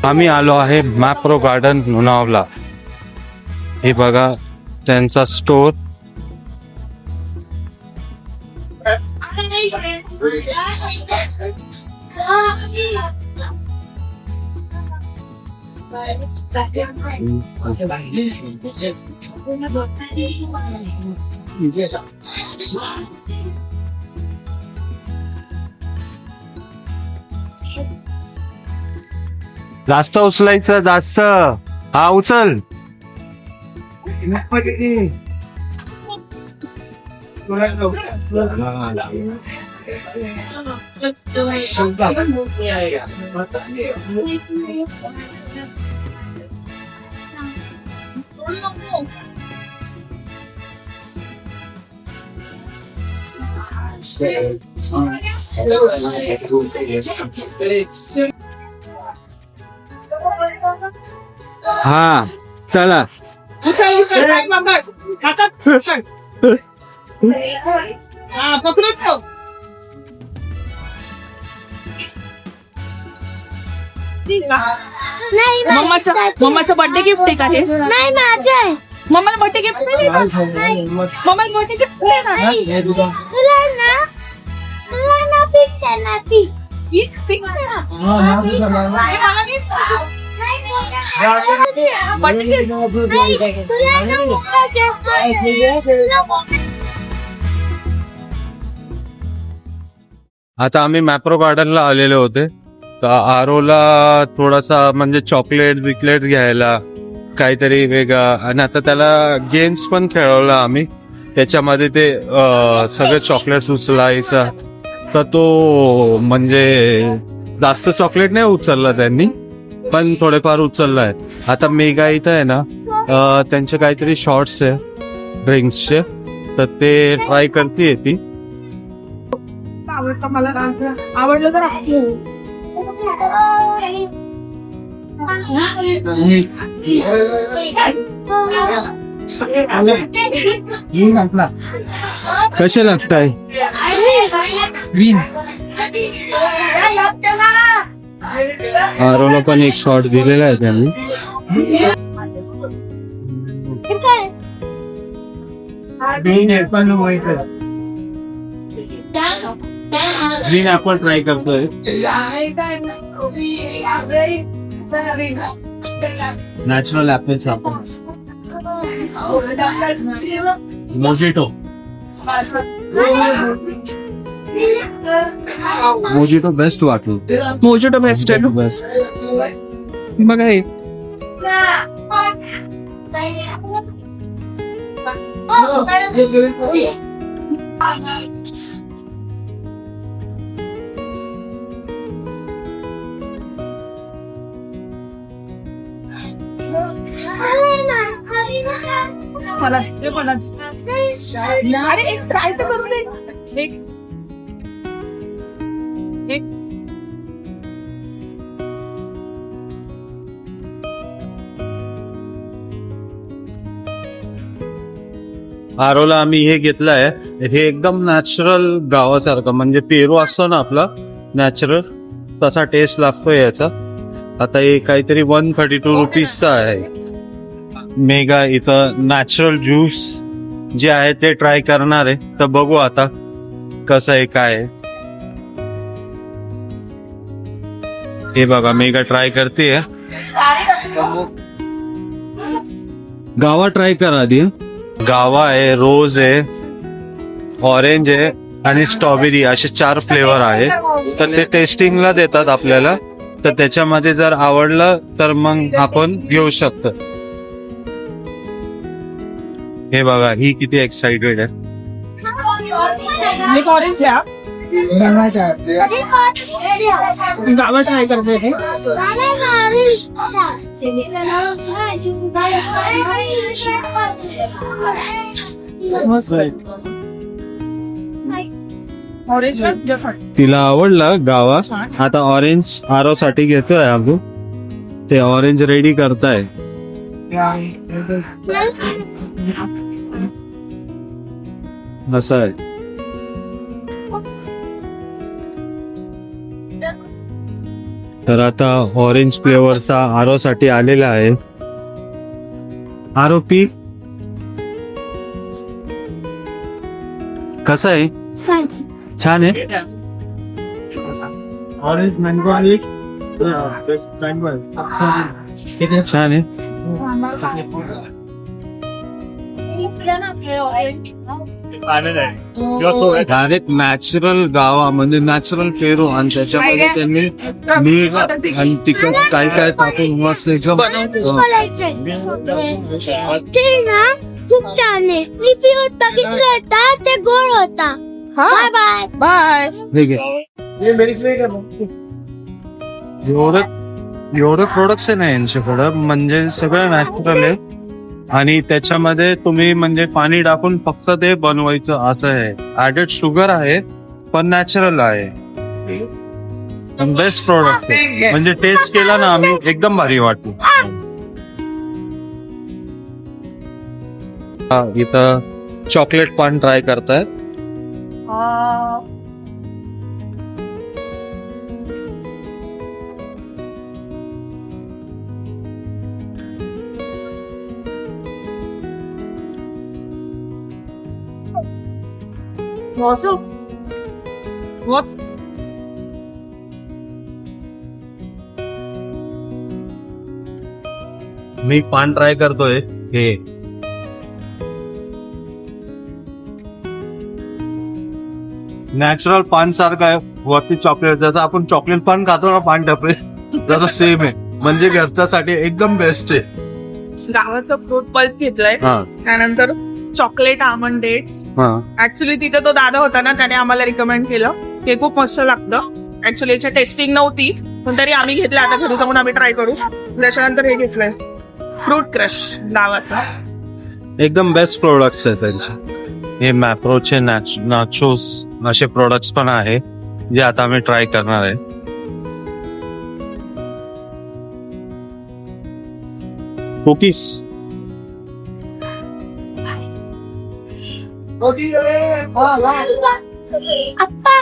आम्ही आलो आहे मॅप्रो गार्डन लोणावळा. हे बघा त्यांचा स्टोर. जास्त उचलायचं, जास्त. हा उचल. हा चला. मम्माचं बर्थडे गिफ्ट आहे का हे? नाही माझं आहे. मम्माला बर्थडे गिफ्ट नाही मम्माला बर्थडे गिफ्ट नाही तुला ना पिक ना पिक आता आम्ही मॅप्रो गार्डनला आलेले होते. तर आरोला थोडासा म्हणजे चॉकलेट बिकलेट घ्यायला काहीतरी वेगळा. आणि आता त्याला गेम्स पण खेळवला आम्ही. त्याच्यामध्ये ते सगळे चॉकलेट्स उचलायचा. तर तो म्हणजे जास्त चॉकलेट नाही उचलला त्यांनी, पण थोडेफार उचललाय. आता मेगा इथं आहे ना, त्यांचे काहीतरी शॉर्ट्स आहे ड्रिंक्सचे, तर ते ट्राय करते ती. आवडतं मला आवडलं तर कसे लागताय? आरोला पण एक शॉट दिलेला आहे त्यांनी. ग्रीन ऍपल ट्राय करतोय. नॅचरल ऍपल आपण. मोजिटो. मोजिटो बेस्ट वाटलं. मोजिटो बेस्ट आहे. बेस्ट. बघा हे मला ते पण अरे एक ट्राय तर करू दे. आरोला आम्ही हे घेतलंय. हे एकदम नॅचरल गावासारखं, म्हणजे पेरू असतो ना आपला नॅचरल, तसा टेस्ट लागतो याचा. आता हे काहीतरी 132 रुपीजचा आहे. मेगा इथं नॅचरल ज्यूस जे आहे ते ट्राय करणार आहे. तर बघू आता कसं आहे काय आहे. हे बघा मेगा ट्राय करते. गावा ट्राय करा आधी. गावा आहे, रोज आहे, ऑरेंज आहे आणि स्ट्रॉबेरी, असे 4 फ्लेवर आहे. तर ते टेस्टिंगला देतात आपल्याला. तर त्याच्यामध्ये जर आवडलं तर मग आपण घेऊ शकतो. हे बघा ही किती एक्साइटेड आहे. ऑरेंज आहे गावा ट्राय करते. तिला आवडलं गावा. आता ऑरेंज आरो साठी घेतोय अजून. ते ऑरेंज रेडी करताय. असं आहे. तर आता ऑरेंज फ्लेवरचा आरो साठी आलेला आहे. आरो पी कसा आहे? छान आहे. ऑरेंज मँगो आणि छान आहे. डायरेक्ट नॅचरल गावा म्हणजे नॅचरल पेरू आणि त्याच्यामध्ये त्यांनी मीठ आणि तिखट काय काय टाकून मस्त एकदम ते ना खूप छान आहे. मी पिऊन बघितलं होता ते गोड होता. Bye bye bye. ठीक आहे. एवढं प्रोडक्शन आहे यांच्याकडं म्हणजे सगळं नॅचरल आहे आणि त्याच्यामध्ये तुम्ही म्हणजे पाणी टाकून फक्त ते बनवायचं असं आहे. ऍडेड शुगर आहे पण नॅचरल आहे. बेस्ट प्रोडक्ट आहे म्हणजे टेस्ट केला ना आम्ही एकदम भारी वाटलं. इथं चॉकलेट पान ट्राय करतायत. What's मी पान ट्राय करतोय. हे नॅचरल पान सारखं आहे. वरती चॉकलेट जसं आपण चॉकलेट पान खातो ना पान टपरे जसं सेम आहे. म्हणजे घरच्यासाठी एकदम बेस्ट आहे. गावाचं फ्रूट पल्प घेतलंय. त्यानंतर चॉकलेट आमंड डेट्स. ऍक्च्युली तिथे तो दादा होता ना त्याने आम्हाला रिकमेंड केलं. हे खूप मस्त लागतं. ऍक्च्युली याच्या टेस्टिंग नव्हती पण तरी आम्ही घेतलं. आता घरी जाऊन आम्ही ट्राय करू. त्याच्यानंतर हे घेतलंय फ्रूट क्रश गावाचा. एकदम बेस्ट प्रोडक्ट्स आहेत त्यांचे. हे मॅप्रोचे नाचोस असे प्रोडक्ट्स पण आहे जे आता आम्ही ट्राय करणार आहे. कुकीज आप्पा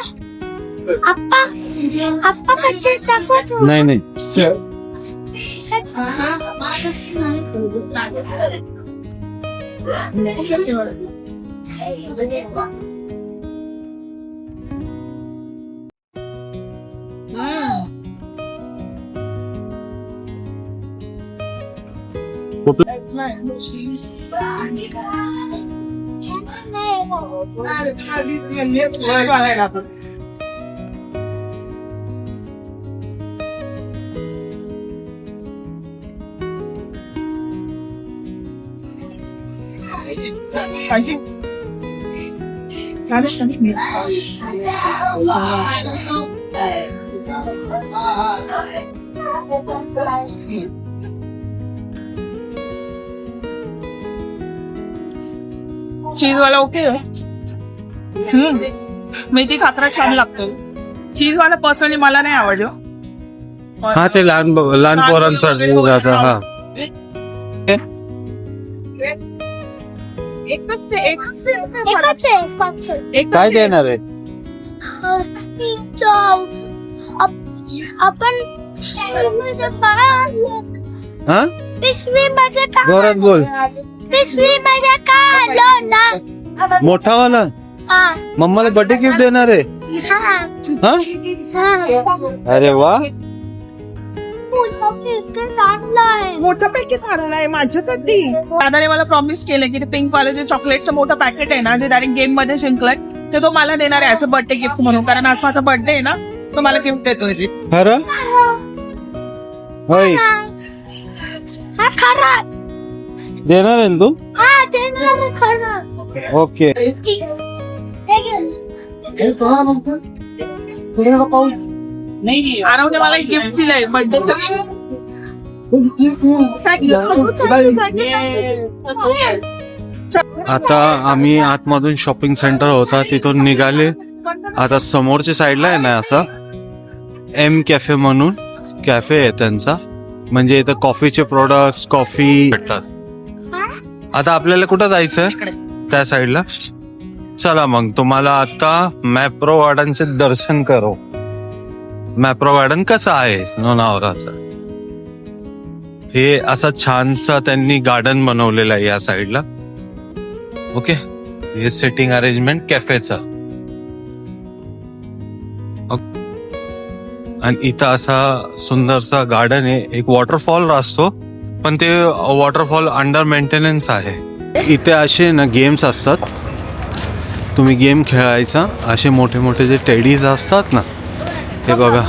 आप्पा आप्पा कच्चे टाकू. नाही नाही चीज वाला ओके. मेथी खाकरा छान लागतो. चीज वाला पर्सनली मला नाही आवडलं. हा ते लहान पोरांसाठी जातं. हा काय देणार आहे? आपण हा पिशवीमध्ये जोरात बोल. पिशवीमध्ये काय आलं ना. मोठा वाला मम्माला बर्थडे गिफ्ट देणार आहे. अरे वा. मोठं पॅकेट आणलंय माझ्यासाठी. दादाने मला प्रॉमिस केलं की ते पिंक वाले जे चॉकलेटचं मोठं पॅकेट आहे ना जे डायरेक्ट गेम मध्ये जिंकलंय ते तो मला देणार आहे ऍज अ बर्थडे गिफ्ट म्हणून. कारण आज माझा बर्थडे आहे ना तो मला गिफ्ट देतोय ते. खरं होय खरा देणार आहे ना तू? हा देणार खरा. ओके. आरवने मला एक गिफ्ट दिलंय बर्थडेचं. आता आम्ही आतमधून शॉपिंग सेंटर होता तिथून निघाले. आता समोरच्या साईडला आहे ना असं एम कॅफे म्हणून कॅफे आहे त्यांचा. म्हणजे इथं कॉफीचे प्रोडक्ट्स कॉफी भेटतात. आता आपल्याला कुठं जायचंय? त्या साईडला. चला मग तुम्हाला आता मॅप्रो गार्डनचे दर्शन करू. मॅप्रो गार्डन कसं आहे लोणावळ्याचं. हे असं छानसा त्यांनी गार्डन बनवलेलं आहे या साईडला. ओके, हे सिटिंग अरेंजमेंट कॅफेचं. आणि इथं असा सुंदरसा गार्डन आहे. एक वॉटरफॉल असतो, पण ते वॉटरफॉल अंडर मेंटेनन्स आहे. इथे असे ना गेम्स असतात, तुम्ही गेम खेळायचा. असे मोठे मोठे जे टेडीज असतात ना, हे बघा,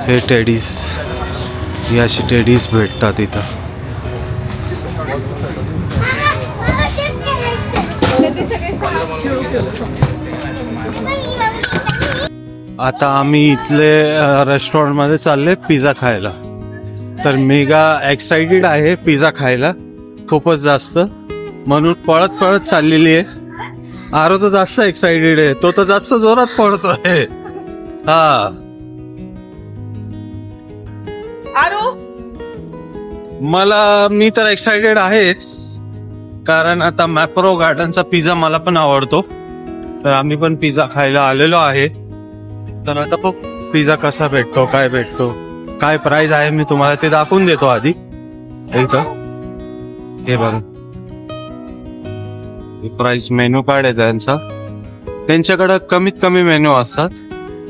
हे टेडीज, हे असे टेडीज भेटतात इथं. आता आम्ही इथले रेस्टॉरंट मध्ये चालले पिझ्झा खायला. तर मेगा एक्साइटेड आहे पिझ्झा खायला खूपच जास्त, म्हणून पळत पळत चाललेली आहे. आरो तर जास्त एक्साइटेड आहे, तो तर जास्त जोरात पळतोय. हा, आरो मी तर एक्साइटेड आहेच, कारण आता मॅप्रो गार्डनचा पिझ्झा मला पण आवडतो. तर आम्ही पण पिझ्झा खायला आलेलो आहे. तर आता बघ पिझ्झा कसा भेटतो, काय भेटतो, काय प्राइस आहे, मी तुम्हाला ते दाखवून देतो आधी. इथं हे बघा, प्राइस मेनू कार्ड आहे त्यांचा. त्यांच्याकडे कमीत कमी मेनू असतात,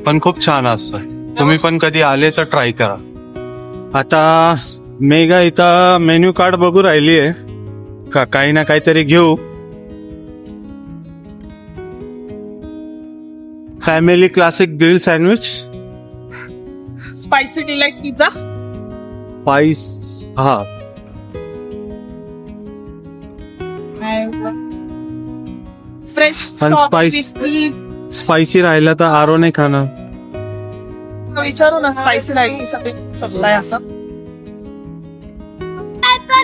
पण खूप छान असतात. तुम्ही पण कधी आले तर ट्राय करा. आता मेगा इथं मेन्यू कार्ड बघू राहिली आहे का, काही ना काहीतरी घेऊ. Family classic grill sandwich, spicy delight pizza, pies, हा, फ्रेश आणि स्पायसी राहिला तर आरो नाही खाणार. विचारू ना, स्पायसी राहिली सप्लाय असं.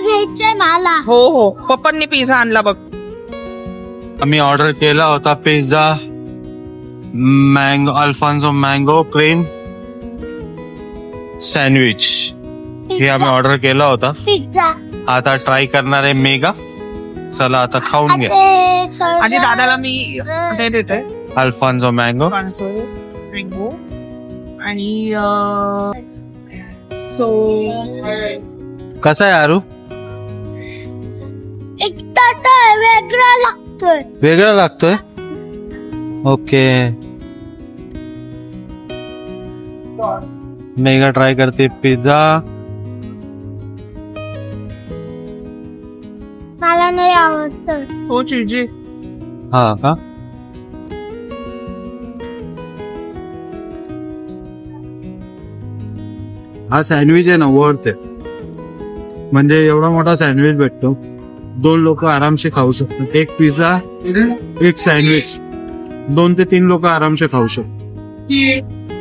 घ्यायचंय मला. हो हो, पप्पांनी पिझ्झा आणला बघ. आम्ही ऑर्डर केला होता pizza mango Alfonso mango cream sandwich. हे आम्ही ऑर्डर केला होता. पिझ्झा आता ट्राय करणार आहे मेगा. चला आता खाऊन घ्या. आणि दादाला मी हे देते, अल्फान्सो मँगो. मँगो आणि सो कसा आहे आरू? एक तर वेगळा लागतोय. वेगळा लागतोय. ओके, मेगा ट्राय करते पिझ्झा. मला नाही आवडत. सो चिजी. हा का, हा सँडविच आहे ना वर्थ आहे. म्हणजे एवढा मोठा सँडविच भेटतो, 2 लोक आरामशी खाऊ शकतात. एक पिझ्झा, एक सँडविच, 2 ते 3 लोक आरामशी खाऊ शकतात.